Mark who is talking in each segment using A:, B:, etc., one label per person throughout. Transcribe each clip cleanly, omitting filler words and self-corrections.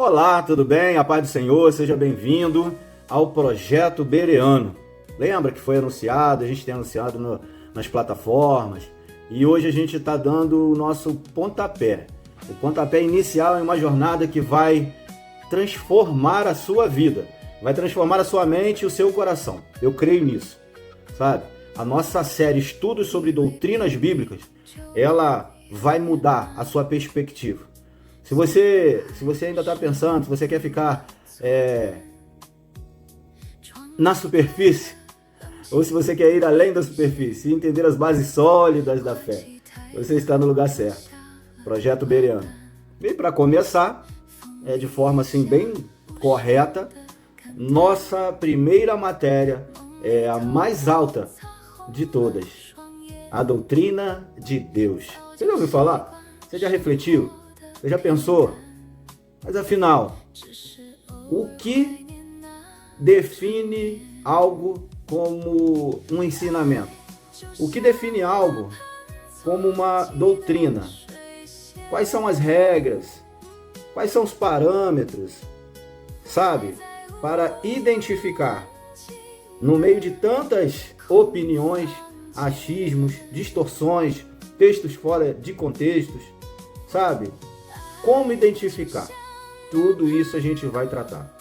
A: Olá, tudo bem? A paz do Senhor, seja bem-vindo ao Projeto Bereano. Lembra que foi anunciado, a gente tem anunciado nas plataformas, e hoje a gente está dando o nosso pontapé. O pontapé inicial é uma jornada que vai transformar a sua vida, vai transformar a sua mente e o seu coração. Eu creio nisso, sabe? A nossa série Estudos sobre Doutrinas Bíblicas, ela vai mudar a sua perspectiva. Se você ainda está pensando, se você quer ficar na superfície, ou se você quer ir além da superfície e entender as bases sólidas da fé, você está no lugar certo. Projeto Bereano. E para começar, de forma assim bem correta, nossa primeira matéria é a mais alta de todas, a doutrina de Deus. Você já ouviu falar? Você já refletiu? Você já pensou? Mas afinal, o que define algo como um ensinamento? O que define algo como uma doutrina? Quais são as regras? Quais são os parâmetros? Sabe? Para identificar, no meio de tantas opiniões, achismos, distorções, textos fora de contextos, sabe? Como identificar? Tudo isso a gente vai tratar.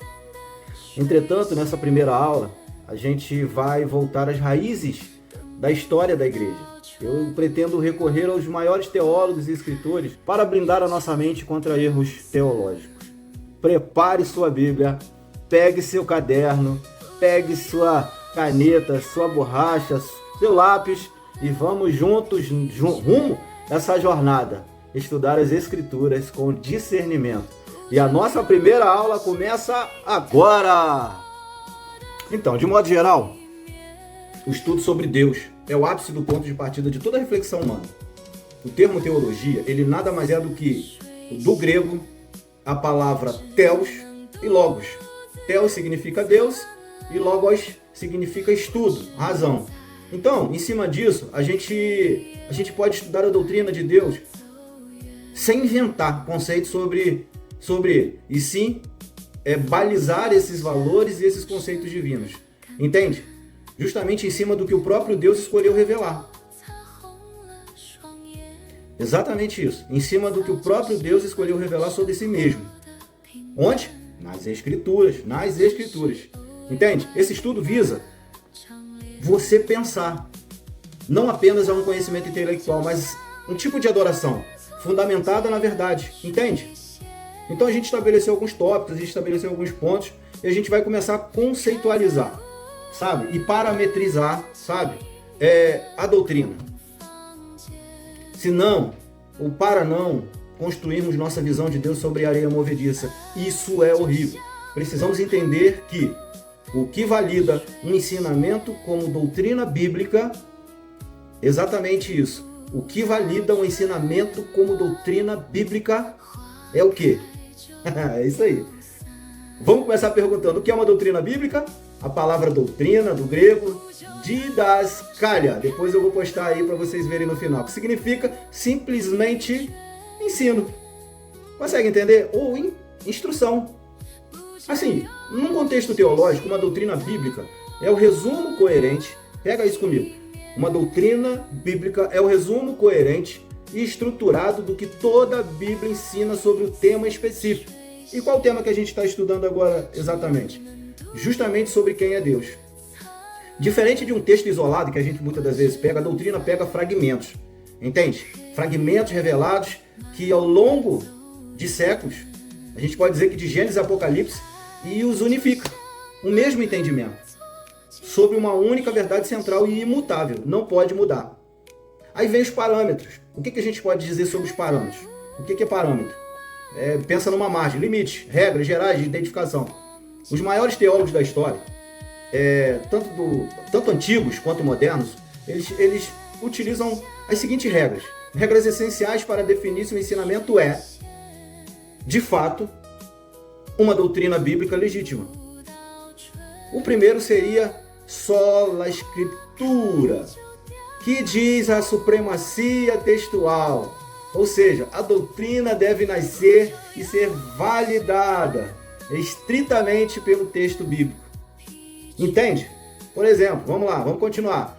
A: Entretanto, nessa primeira aula, a gente vai voltar às raízes da história da igreja. Eu pretendo recorrer aos maiores teólogos e escritores para blindar a nossa mente contra erros teológicos. Prepare sua Bíblia, pegue seu caderno, pegue sua caneta, sua borracha, seu lápis e vamos juntos rumo a essa jornada. Estudar as Escrituras com discernimento. E a nossa primeira aula começa agora! Então, de modo geral, o estudo sobre Deus é o ápice do ponto de partida de toda a reflexão humana. O termo teologia, ele nada mais é do que, do grego, a palavra theos e logos. Theos significa Deus e logos significa estudo, razão. Então, em cima disso, a gente pode estudar a doutrina de Deus sem inventar conceitos sobre ele, e sim balizar esses valores e esses conceitos divinos. Entende? Justamente em cima do que o próprio Deus escolheu revelar. Exatamente isso. Em cima do que o próprio Deus escolheu revelar sobre si mesmo. Onde? Nas Escrituras. Nas Escrituras. Entende? Esse estudo visa você pensar. Não apenas a um conhecimento intelectual, mas um tipo de adoração fundamentada na verdade, entende? Então a gente estabeleceu alguns tópicos, a gente estabeleceu alguns pontos e a gente vai começar a conceitualizar, sabe? E parametrizar, sabe? A doutrina. Se não, ou para não construirmos nossa visão de Deus sobre a areia movediça, isso é horrível. Precisamos entender que o que valida um ensinamento como doutrina bíblica, exatamente isso. O que valida um ensinamento como doutrina bíblica é o quê? É isso aí. Vamos começar perguntando o que é uma doutrina bíblica? A palavra doutrina, do grego, didaskalia. Depois eu vou postar aí para vocês verem no final. Que significa simplesmente ensino. Consegue entender? Ou instrução. Assim, num contexto teológico, uma doutrina bíblica é o resumo coerente. Pega isso comigo. Uma doutrina bíblica é o resumo coerente e estruturado do que toda a Bíblia ensina sobre o tema específico. E qual o tema que a gente está estudando agora exatamente? Justamente sobre quem é Deus. Diferente de um texto isolado que a gente muitas das vezes pega, a doutrina pega fragmentos. Entende? Fragmentos revelados que ao longo de séculos, a gente pode dizer que de Gênesis a Apocalipse, e os unifica. O mesmo entendimento. Sobre uma única verdade central e imutável, não pode mudar. Aí vem os parâmetros. O que a gente pode dizer sobre os parâmetros? O que é parâmetro? Pensa numa margem, limites, regras gerais de identificação. Os maiores teólogos da história, tanto antigos quanto modernos, eles utilizam as seguintes regras. Regras essenciais para definir se o ensinamento é, de fato, uma doutrina bíblica legítima. O primeiro seria sola escritura, que diz a supremacia textual. Ou seja, a doutrina deve nascer e ser validada estritamente pelo texto bíblico. Entende? Por exemplo, vamos lá, vamos continuar.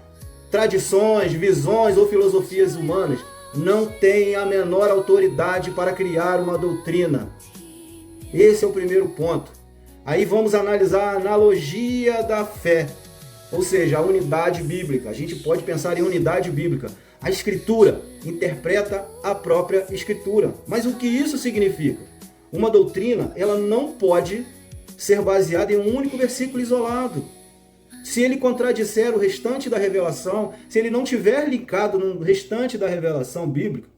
A: Tradições, visões ou filosofias humanas não têm a menor autoridade para criar uma doutrina. Esse é o primeiro ponto. Aí vamos analisar a analogia da fé, ou seja, a unidade bíblica. A gente pode pensar em unidade bíblica. A Escritura interpreta a própria Escritura. Mas o que isso significa? Uma doutrina, ela não pode ser baseada em um único versículo isolado. Se ele contradisser o restante da revelação, se ele não tiver linkado no restante da revelação bíblica,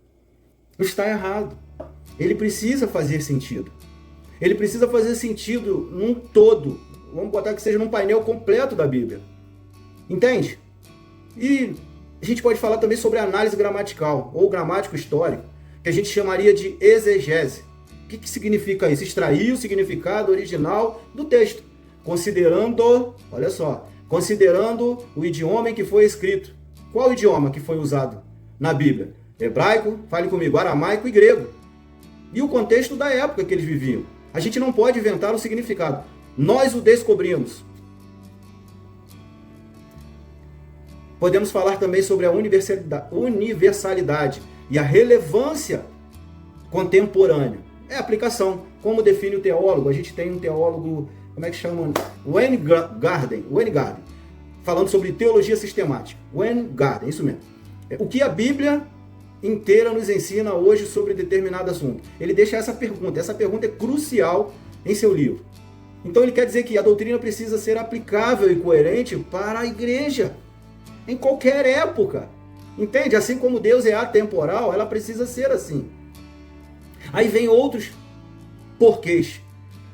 A: está errado. Ele precisa fazer sentido. Ele precisa fazer sentido num todo. Vamos botar que seja num painel completo da Bíblia. Entende? E a gente pode falar também sobre análise gramatical, ou gramático histórico, que a gente chamaria de exegese. O que significa isso? Extrair o significado original do texto, considerando, olha só, considerando o idioma em que foi escrito. Qual idioma que foi usado na Bíblia? Hebraico, fale comigo, aramaico e grego. E o contexto da época que eles viviam. A gente não pode inventar o significado. Nós o descobrimos. Podemos falar também sobre a universalidade e a relevância contemporânea. É aplicação. Como define o teólogo? A gente tem um teólogo, como é que chama? Weingarten, falando sobre teologia sistemática. Weingarten, isso mesmo. O que a Bíblia inteira nos ensina hoje sobre determinado assunto? Ele deixa essa pergunta é crucial em seu livro. Então ele quer dizer que a doutrina precisa ser aplicável e coerente para a igreja, em qualquer época. Entende? Assim como Deus é atemporal, ela precisa ser assim. Aí vem outros porquês.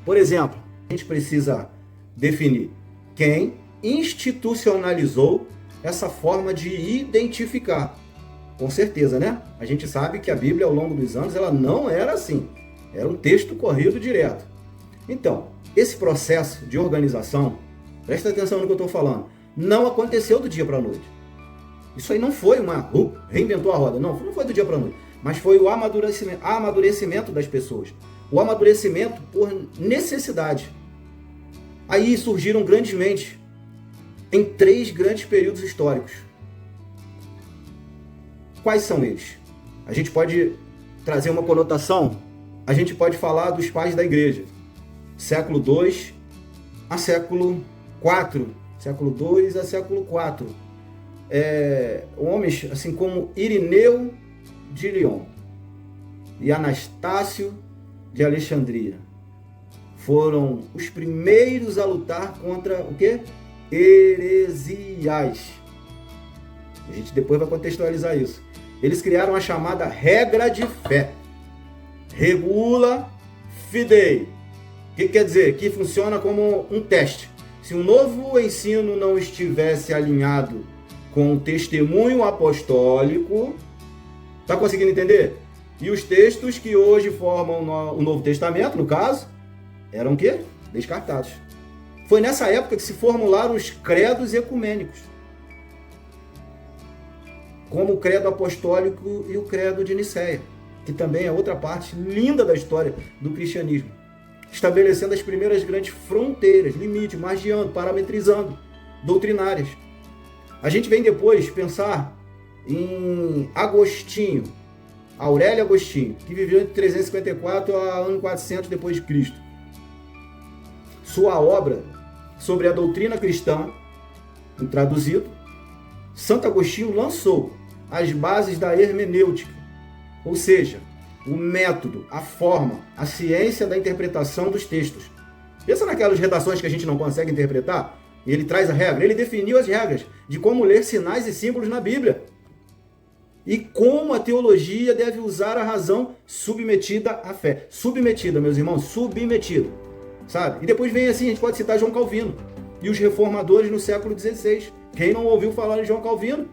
A: Por exemplo, a gente precisa definir quem institucionalizou essa forma de identificar. Com certeza, né? A gente sabe que a Bíblia, ao longo dos anos, ela não era assim. Era um texto corrido direto. Então, esse processo de organização, presta atenção no que eu estou falando, não aconteceu do dia para a noite. Isso aí não foi reinventou a roda. Não foi do dia para a noite. Mas foi o amadurecimento das pessoas. O amadurecimento por necessidade. Aí surgiram grandes mentes em 3 grandes períodos históricos. Quais são eles? A gente pode trazer uma conotação, a gente pode falar dos pais da igreja, século II a século IV, século II a século IV. Homens assim como Irineu de Lyon e Anastácio de Alexandria foram os primeiros a lutar contra o quê? Heresias. A gente depois vai contextualizar isso. Eles criaram a chamada regra de fé. Regula fidei. O que quer dizer? Que funciona como um teste. Se um novo ensino não estivesse alinhado com o testemunho apostólico, está conseguindo entender? E os textos que hoje formam o Novo Testamento, no caso, eram o quê? Descartados. Foi nessa época que se formularam os credos ecumênicos, como o credo apostólico e o credo de Nicéia, que também é outra parte linda da história do cristianismo, estabelecendo as primeiras grandes fronteiras, limites, margeando, parametrizando, doutrinárias. A gente vem depois pensar em Agostinho, Aurélio Agostinho, que viveu entre 354 a ano 400 depois de Cristo. Sua obra sobre a doutrina cristã, traduzido, Santo Agostinho lançou as bases da hermenêutica, ou seja, o método, a forma, a ciência da interpretação dos textos. Pensa naquelas redações que a gente não consegue interpretar, e ele traz a regra. Ele definiu as regras de como ler sinais e símbolos na Bíblia. E como a teologia deve usar a razão submetida à fé. Submetida, meus irmãos, submetida. Sabe? E depois vem assim, a gente pode citar João Calvino e os reformadores no século XVI. Quem não ouviu falar em João Calvino?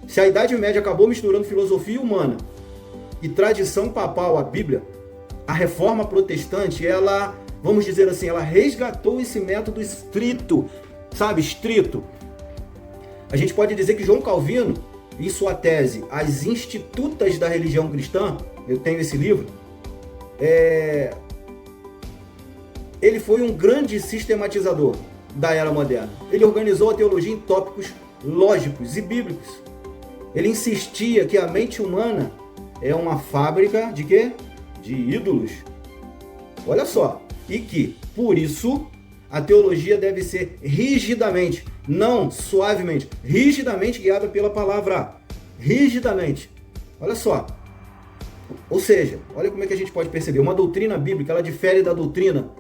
A: Se a Idade Média acabou misturando filosofia humana e tradição papal à Bíblia, a reforma protestante, ela, vamos dizer assim, ela resgatou esse método estrito, sabe, estrito. A gente pode dizer que João Calvino em sua tese, As Institutas da Religião Cristã, eu tenho esse livro, ele foi um grande sistematizador da era moderna. Ele organizou a teologia em tópicos lógicos e bíblicos. Ele insistia que a mente humana é uma fábrica de quê? De ídolos. Olha só. E que, por isso, a teologia deve ser rigidamente, não suavemente, rigidamente guiada pela palavra. Rigidamente. Olha só. Ou seja, olha como é que a gente pode perceber. Uma doutrina bíblica, ela difere da doutrina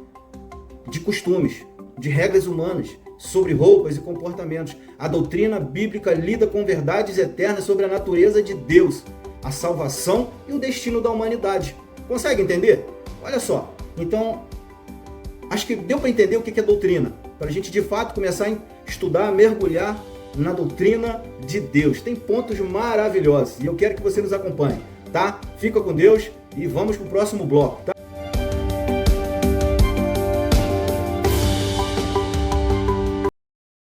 A: de costumes, de regras humanas, sobre roupas e comportamentos. A doutrina bíblica lida com verdades eternas sobre a natureza de Deus, a salvação e o destino da humanidade. Consegue entender? Olha só. Então, acho que deu para entender o que é doutrina, para a gente de fato começar a estudar, mergulhar na doutrina de Deus. Tem pontos maravilhosos e eu quero que você nos acompanhe, tá? Fica com Deus e vamos para o próximo bloco, tá?